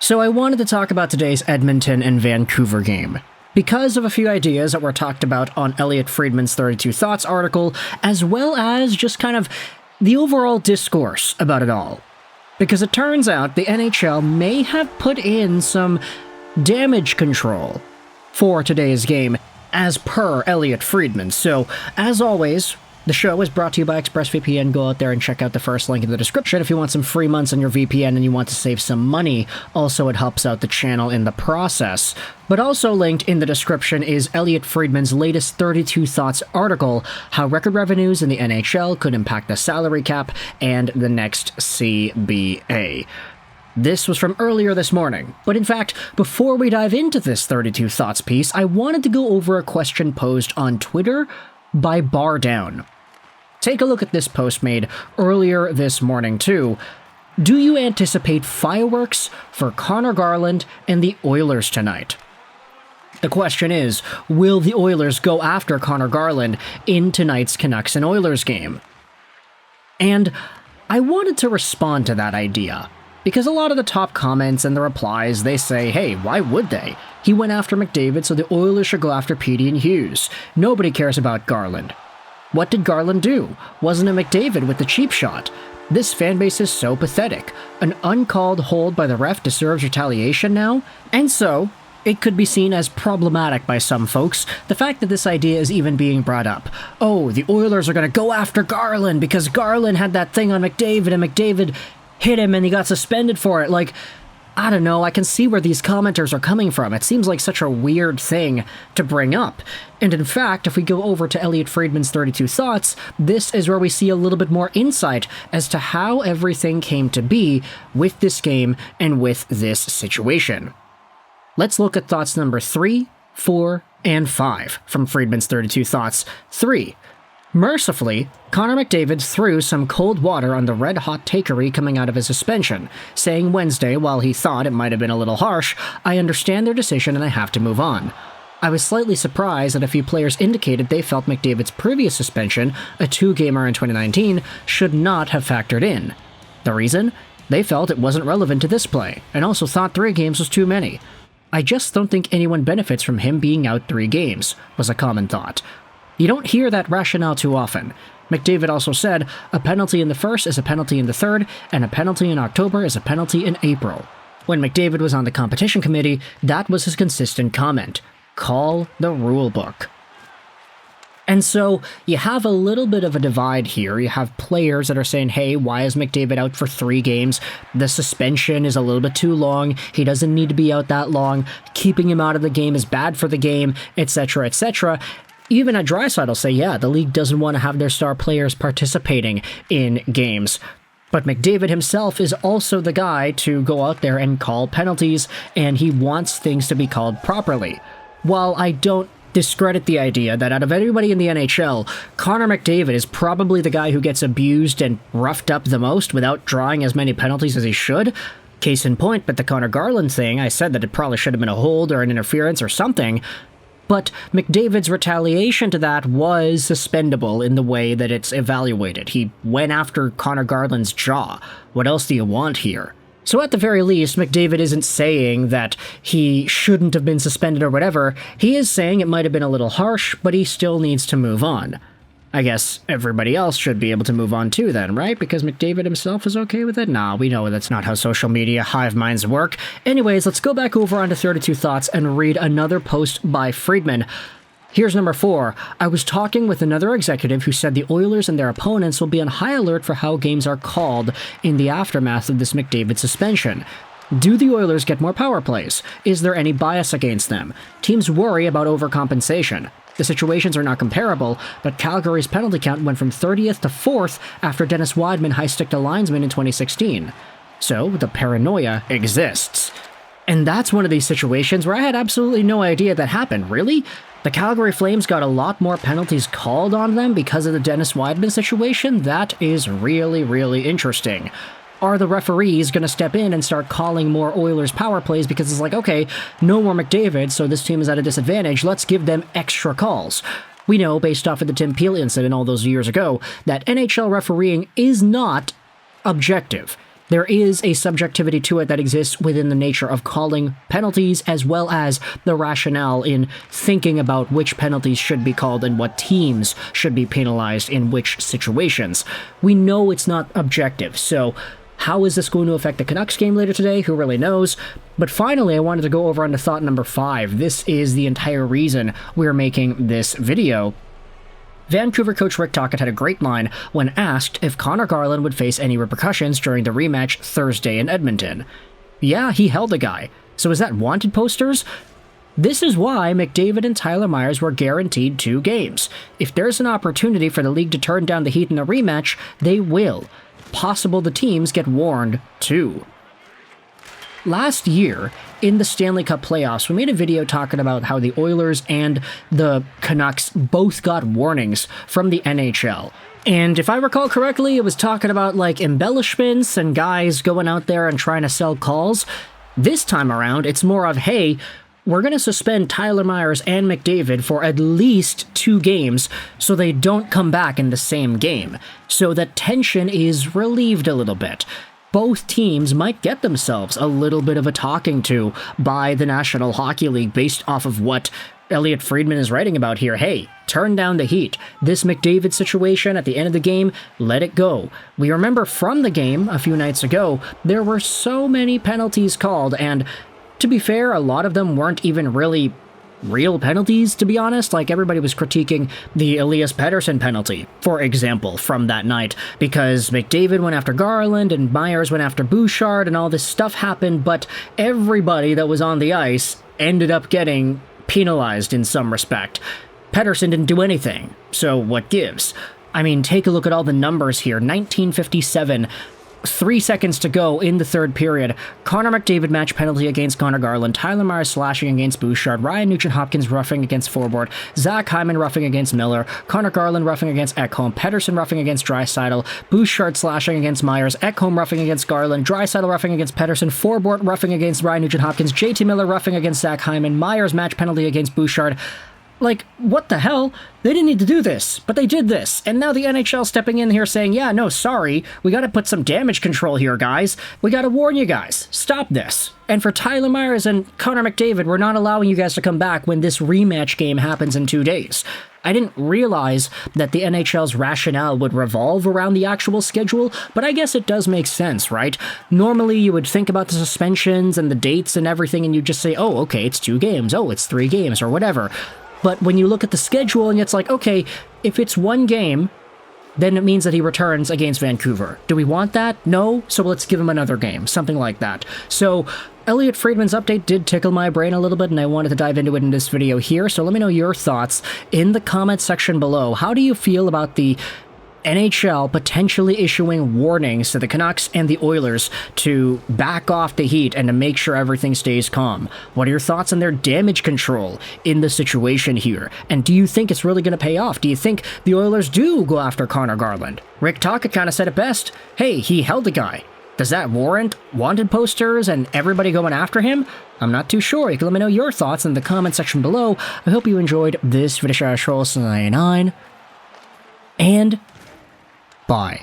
So I wanted to talk about today's Edmonton and Vancouver game, because of a few ideas that were talked about on Elliotte Friedman's 32 Thoughts article, as well as just kind of the overall discourse about it all. Because it turns out the NHL may have put in some damage control for today's game, as per Elliotte Friedman. So, as always, the show is brought to you by ExpressVPN. Go out there and check out the first link in the description if you want some free months on your VPN and you want to save some money. Also, it helps out the channel in the process. But also linked in the description is Elliotte Friedman's latest 32 Thoughts article, how record revenues in the NHL could impact the salary cap and the next CBA. This was from earlier this morning, but in fact, before we dive into this 32 Thoughts piece, I wanted to go over a question posed on Twitter by Bar Down. Take a look at this post made earlier this morning too. Do you anticipate fireworks for Connor Garland and the Oilers tonight? The question is, will the Oilers go after Connor Garland in tonight's Canucks and Oilers game? And I wanted to respond to that idea, because a lot of the top comments and the replies, they say, hey, why would they? He went after McDavid, so the Oilers should go after Petey and Hughes. Nobody cares about Garland. What did Garland do? Wasn't it McDavid with the cheap shot? This fanbase is so pathetic. An uncalled hold by the ref deserves retaliation now? And so, it could be seen as problematic by some folks, the fact that this idea is even being brought up. Oh, the Oilers are going to go after Garland because Garland had that thing on McDavid and McDavid hit him and he got suspended for it. Like, I don't know, I can see where these commenters are coming from. It seems like such a weird thing to bring up. And in fact, if we go over to Elliotte Friedman's 32 Thoughts, this is where we see a little bit more insight as to how everything came to be with this game and with this situation. Let's look at thoughts number 3, 4, and 5 from Friedman's 32 Thoughts. 3. Mercifully, Connor McDavid threw some cold water on the red-hot takery coming out of his suspension, saying Wednesday, while he thought it might have been a little harsh, I understand their decision and I have to move on. I was slightly surprised that a few players indicated they felt McDavid's previous suspension, a 2-gamer in 2019, should not have factored in. The reason? They felt it wasn't relevant to this play, and also thought 3 games was too many. I just don't think anyone benefits from him being out 3 games, was a common thought. You don't hear that rationale too often. McDavid also said, a penalty in the first is a penalty in the third, and a penalty in October is a penalty in April. When McDavid was on the competition committee, that was his consistent comment. Call the rule book. And so, you have a little bit of a divide here. You have players that are saying, hey, why is McDavid out for 3 games? The suspension is a little bit too long. He doesn't need to be out that long. Keeping him out of the game is bad for the game, etc., etc. Even at Draisaitl will say, yeah, the league doesn't want to have their star players participating in games. But McDavid himself is also the guy to go out there and call penalties, and he wants things to be called properly. While I don't discredit the idea that out of everybody in the NHL, Connor McDavid is probably the guy who gets abused and roughed up the most without drawing as many penalties as he should. Case in point, but the Connor Garland thing, I said that it probably should have been a hold or an interference or something. But McDavid's retaliation to that was suspendable in the way that it's evaluated. He went after Connor Garland's jaw. What else do you want here? So at the very least, McDavid isn't saying that he shouldn't have been suspended or whatever. He is saying it might have been a little harsh, but he still needs to move on. I guess everybody else should be able to move on too then, right? Because McDavid himself is okay with it? Nah, we know that's not how social media hive minds work. Anyways, let's go back over onto 32 Thoughts and read another post by Friedman. Here's number 4. I was talking with another executive who said the Oilers and their opponents will be on high alert for how games are called in the aftermath of this McDavid suspension. Do the Oilers get more power plays? Is there any bias against them? Teams worry about overcompensation. The situations are not comparable, but Calgary's penalty count went from 30th to 4th after Dennis Wideman high-sticked a linesman in 2016. So, the paranoia exists. And that's one of these situations where I had absolutely no idea that happened. Really? The Calgary Flames got a lot more penalties called on them because of the Dennis Wideman situation? That is really, really interesting. Are the referees going to step in and start calling more Oilers power plays because it's like, okay, no more McDavid, so this team is at a disadvantage, let's give them extra calls. We know, based off of the Tim Peel incident all those years ago, that NHL refereeing is not objective. There is a subjectivity to it that exists within the nature of calling penalties, as well as the rationale in thinking about which penalties should be called and what teams should be penalized in which situations. We know it's not objective, so how is this going to affect the Canucks game later today? Who really knows? But finally, I wanted to go over on to thought number 5. This is the entire reason we're making this video. Vancouver coach Rick Tocchet had a great line when asked if Conor Garland would face any repercussions during the rematch Thursday in Edmonton. Yeah, he held a guy. So is that wanted posters? This is why McDavid and Tyler Myers were guaranteed 2 games. If there's an opportunity for the league to turn down the heat in a rematch, they will. Possible the teams get warned too. Last year, in the Stanley Cup Playoffs, we made a video talking about how the Oilers and the Canucks both got warnings from the NHL. And if I recall correctly, it was talking about like embellishments and guys going out there and trying to sell calls. This time around, it's more of, hey, we're going to suspend Tyler Myers and McDavid for at least 2 games so they don't come back in the same game. So that tension is relieved a little bit. Both teams might get themselves a little bit of a talking to by the National Hockey League based off of what Elliotte Friedman is writing about here. Hey, turn down the heat. This McDavid situation at the end of the game, let it go. We remember from the game a few nights ago, there were so many penalties called, and to be fair, a lot of them weren't even really real penalties, to be honest. Like, everybody was critiquing the Elias Pettersson penalty, for example, from that night, because McDavid went after Garland and Myers went after Bouchard and all this stuff happened, but everybody that was on the ice ended up getting penalized in some respect. Pettersson didn't do anything, so what gives? I mean, take a look at all the numbers here. 1957, 3 seconds to go in the third period. Connor McDavid match penalty against Conor Garland. Tyler Myers slashing against Bouchard. Ryan Nugent-Hopkins roughing against Forward. Zach Hyman roughing against Miller. Connor Garland roughing against Ekholm. Pettersson roughing against Draisaitl. Bouchard slashing against Myers. Ekholm roughing against Garland. Draisaitl roughing against Pettersson. Forward roughing against Ryan Nugent-Hopkins. JT Miller roughing against Zach Hyman. Myers match penalty against Bouchard. Like, what the hell? They didn't need to do this, but they did this. And now the NHL stepping in here saying, yeah, no, sorry, we gotta put some damage control here, guys. We gotta warn you guys. Stop this. And for Tyler Myers and Connor McDavid, we're not allowing you guys to come back when this rematch game happens in 2 days. I didn't realize that the NHL's rationale would revolve around the actual schedule, but I guess it does make sense, right? Normally, you would think about the suspensions and the dates and everything, and you'd just say, oh, okay, it's 2 games. Oh, it's 3 games, or whatever. But when you look at the schedule and it's like, okay, if it's 1 game, then it means that he returns against Vancouver. Do we want that? No? So let's give him another game, something like that. So Elliotte Friedman's update did tickle my brain a little bit, and I wanted to dive into it in this video here. So let me know your thoughts in the comment section below. How do you feel about the NHL potentially issuing warnings to the Canucks and the Oilers to back off the heat and to make sure everything stays calm? What are your thoughts on their damage control in the situation here? And do you think it's really going to pay off? Do you think the Oilers do go after Conor Garland? Rick Tocchet kind of said it best. Hey, he held a guy. Does that warrant wanted posters and everybody going after him? I'm not too sure. You can let me know your thoughts in the comment section below. I hope you enjoyed this video. And bye.